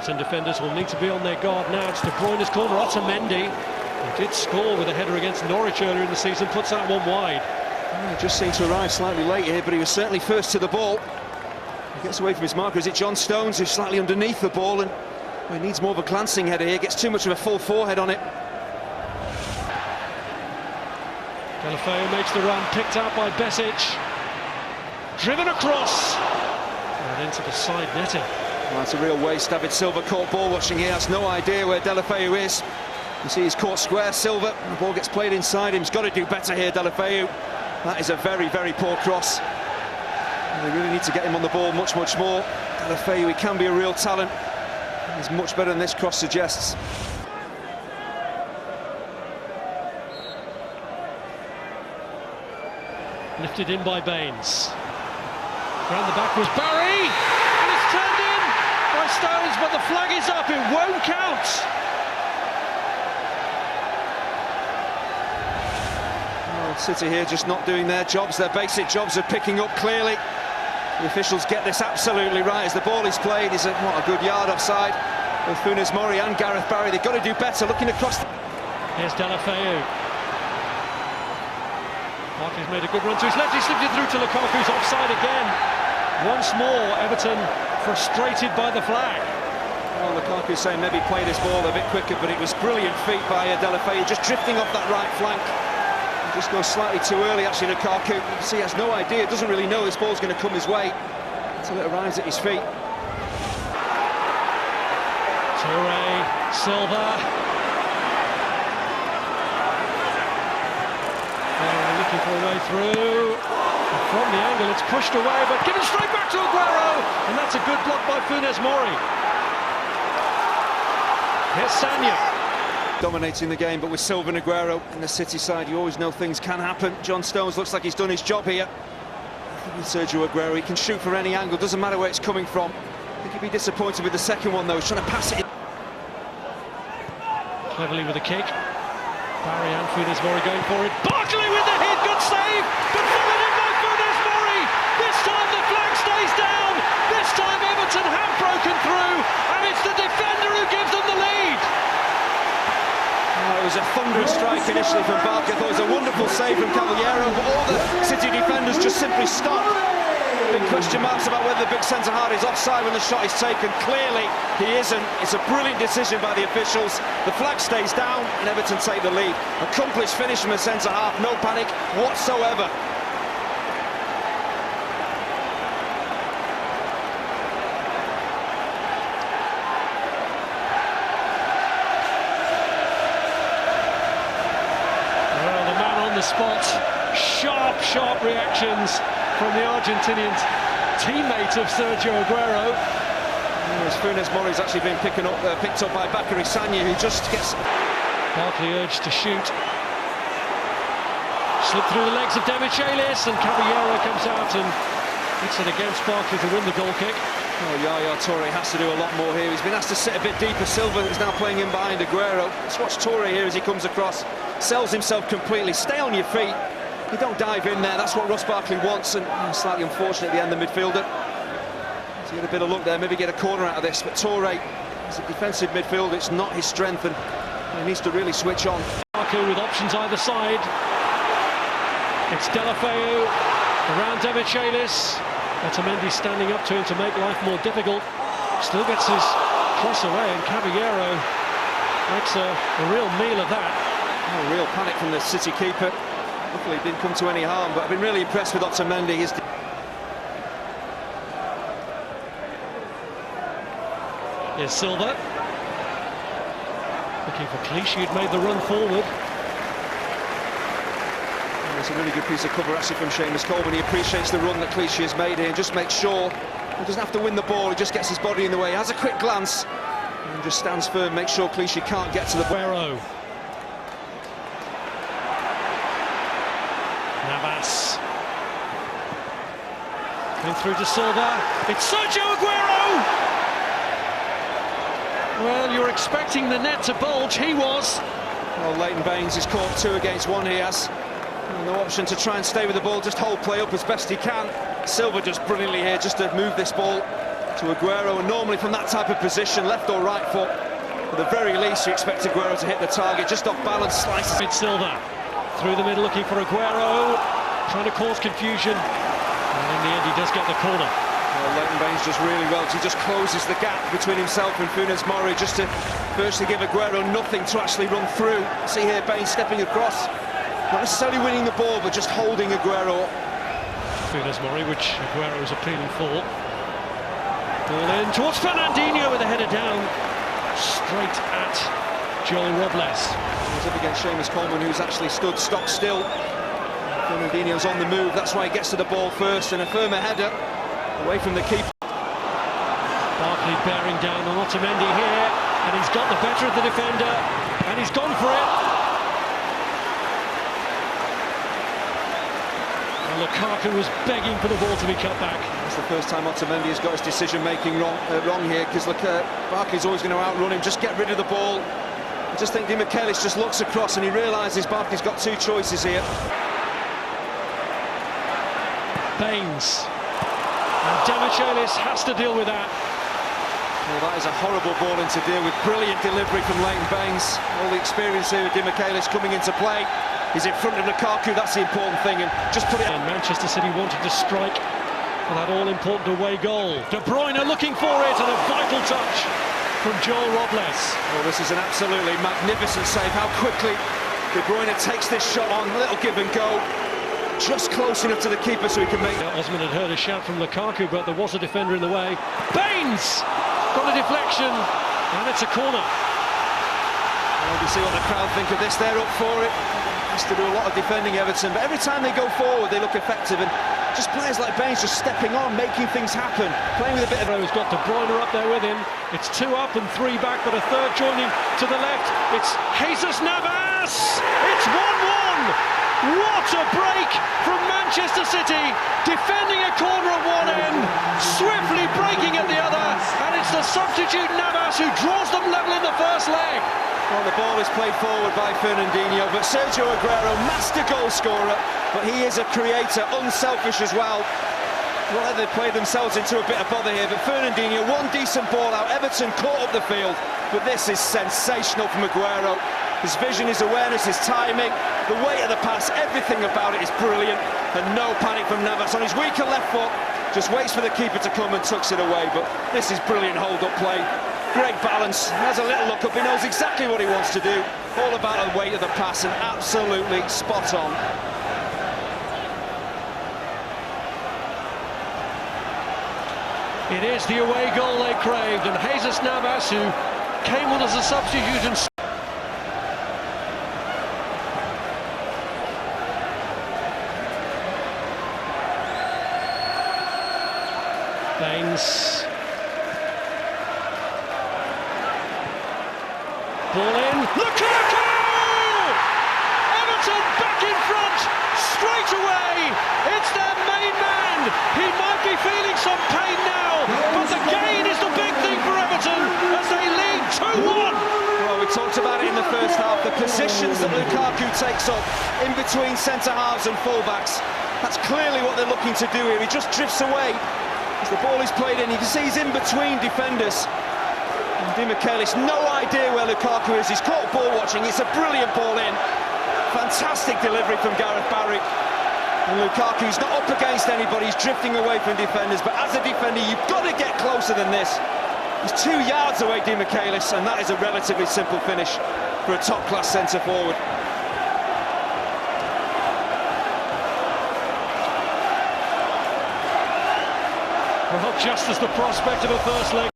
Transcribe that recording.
Everton defenders will need to be on their guard now. It's De Bruyne's corner. Otamendi, who did score with a header against Norwich earlier in the season, puts that one wide. He just seemed to arrive slightly late here, but he was certainly first to the ball. He gets away from his marker. Is it John Stones who's slightly underneath the ball, and well, he needs more of a glancing header here. Gets too much of a full forehead on it. Deulofeu makes the run, picked out by Besic, driven across and into the side netting. Well, that's a real waste. David Silva caught ball watching here, has no idea where Deulofeu is. You see he's caught square, Silva, and the ball gets played inside him. He's got to do better here, Deulofeu. That is a very, very poor cross. And they really need to get him on the ball much, much more. Deulofeu, he can be a real talent. He's much better than this cross suggests. Lifted in by Baines. Round the back was Barry, and it's turned in by Stones, but the flag is up, it won't count. Well, City here just not doing their jobs, their basic jobs of picking up clearly. The officials get this absolutely right as the ball is played. He's a good yard offside. With Funes Mori and Gareth Barry, they've got to do better. Looking across. Here's Deulofeu. Barkley's made a good run to his left, he slipped it through to Lukaku's offside again. Once more, Everton frustrated by the flag. Well, Lukaku's saying maybe play this ball a bit quicker, but it was brilliant feet by Deulofeu, just drifting off that right flank. He just goes slightly too early, actually, Lukaku. You can see he has no idea, doesn't really know this ball's going to come his way until it arrives at his feet. Toure, Silva. Looking for a way through, and from the angle it's pushed away, but given straight back to Aguero, and that's a good block by Funes Mori. Here's Sanya. Dominating the game, but with Silva and Aguero in the City side, you always know things can happen. John Stones looks like he's done his job here. I think with Sergio Aguero, he can shoot from any angle, doesn't matter where it's coming from. I think he'd be disappointed with the second one though, he's trying to pass it in. Cleverly with a kick. Barry and Funes Mori going for it. Barkley with the hit, good save, but followed in by Funes Mori. This time the flag stays down. This time Everton have broken through, and it's the defender who gives them the lead. It was a thunderous strike initially from Barkley. I thought it was a wonderful save from Caballero, but all the City defenders just simply stopped. Big question marks about whether the big centre-half is offside when the shot is taken. Clearly he isn't. It's a brilliant decision by the officials. The flag stays down and Everton take the lead. Accomplished finish from the centre-half, no panic whatsoever. Well, the man on the spot, sharp reactions from the Argentinian teammate of Sergio Aguero. As Funes Mori's actually been picked up by Bakary Sagna, who just gets... Barkley urged to shoot. Slipped through the legs of Demichelis, and Caballero comes out and hits it against Barkley to win the goal kick. Oh, Yaya Toure has to do a lot more here. He's been asked to sit a bit deeper. Silva is now playing in behind Aguero. Let's watch Toure here as he comes across. Sells himself completely. Stay on your feet. You don't dive in there, that's what Ross Barkley wants, and slightly unfortunate at the end, the midfielder. So he had a bit of luck there, maybe get a corner out of this, but Toure is a defensive midfielder, it's not his strength, and he needs to really switch on. Lukaku with options either side. It's Deulofeu around Demichelis. Otamendi standing up to him to make life more difficult. Still gets his cross away, and Caballero makes a real meal of that. Oh, real panic from the City keeper. Luckily, it didn't come to any harm, but I've been really impressed with Otamendi. Here's Silva. Looking for Clichy, who'd made the run forward. It's a really good piece of cover, actually, from Seamus Coleman. He appreciates the run that Clichy has made here and just makes sure he doesn't have to win the ball, he just gets his body in the way. He has a quick glance and just stands firm, makes sure Clichy can't get to the ball. Navas. Going through to Silva. It's Sergio Aguero! Well, you're expecting the net to bulge. He was. Well, Leighton Baines is caught 2 against 1. He has no option to try and stay with the ball, just hold play up as best he can. Silva just brilliantly here just to move this ball to Aguero, and normally from that type of position, left or right foot, at the very least you expect Aguero to hit the target, just off balance, slices. It's Silva through the middle looking for Aguero, trying to cause confusion, and in the end he does get the corner. Well, Leighton Baines does really well. He just closes the gap between himself and Funes Mori, just to virtually give Aguero nothing to actually run through. See here, Baines stepping across, not necessarily winning the ball, but just holding Aguero up. Funes Mori, which Aguero is appealing for. Ball in towards Fernandinho with a header down, straight at Joel Robles. He's up against Seamus Coleman, who's actually stood stock still. Fernandinho's on the move, that's why he gets to the ball first, and a firmer header away from the keeper. Barkley bearing down on Otamendi here, and he's got the better of the defender, and he's gone for it. And Lukaku was begging for the ball to be cut back. It's the first time Otamendi has got his decision-making wrong here, because Barkley's always going to outrun him, just get rid of the ball. I just think Di Michelis just looks across and he realises Barkley's got two choices here. Baines. And Demichelis has to deal with that. Well, that is a horrible ball in to deal with. Brilliant delivery from Leighton Baines. All the experience here with Di Michelis coming into play. He's in front of Lukaku, that's the important thing, and just put it... And Manchester City wanted to strike for that all-important away goal. De Bruyne looking for it, and a vital touch from Joel Robles. Well, this is an absolutely magnificent save. How quickly De Bruyne takes this shot on, a little give and go. Just close enough to the keeper so he can make... Osman had heard a shout from Lukaku, but there was a defender in the way. Baines got a deflection, and it's a corner. Well, you see what the crowd think of this. They're up for it. Has to do a lot of defending, Everton, but every time they go forward they look effective, and just players like Baines just stepping on, making things happen, playing with a bit of... He's got De Bruyne up there with him. It's 2 up and 3 back, but a third joining to the left. It's Jesus Navas! It's 1-1! What a break from Manchester City, defending a corner at one end, swiftly breaking at the other, and it's the substitute Navas who draws them level in the first leg. Well, the ball is played forward by Fernandinho, but Sergio Aguero, master goal scorer, but he is a creator, unselfish as well. Well, they played themselves into a bit of bother here, but Fernandinho, one decent ball out, Everton caught up the field, but this is sensational from Aguero. His vision, his awareness, his timing, the weight of the pass, everything about it is brilliant, and no panic from Navas on his weaker left foot, just waits for the keeper to come and tucks it away, but this is brilliant hold-up play. Great balance, has a little look up, he knows exactly what he wants to do, all about the weight of the pass, and absolutely spot on. It is the away goal they craved, and Jesus Navas, who came on as a substitute and... Baines. Ball in. Lukaku! Everton back in front straight away. It's their main man. He might be feeling some pain now, but the gain is the big thing for Everton as they lead 2-1. Well, we talked about it in the first half, the positions that Lukaku takes up in between centre-halves and full-backs. That's clearly what they're looking to do here. He just drifts away. As the ball is played in, you can see he's in between defenders. And Di Michelis, no idea where Lukaku is. He's caught ball watching. It's a brilliant ball in. Fantastic delivery from Gareth Barry. And Lukaku's not up against anybody. He's drifting away from defenders. But as a defender, you've got to get closer than this. He's 2 yards away, Di Michelis, and that is a relatively simple finish for a top-class centre-forward. Well, just as the prospect of a first leg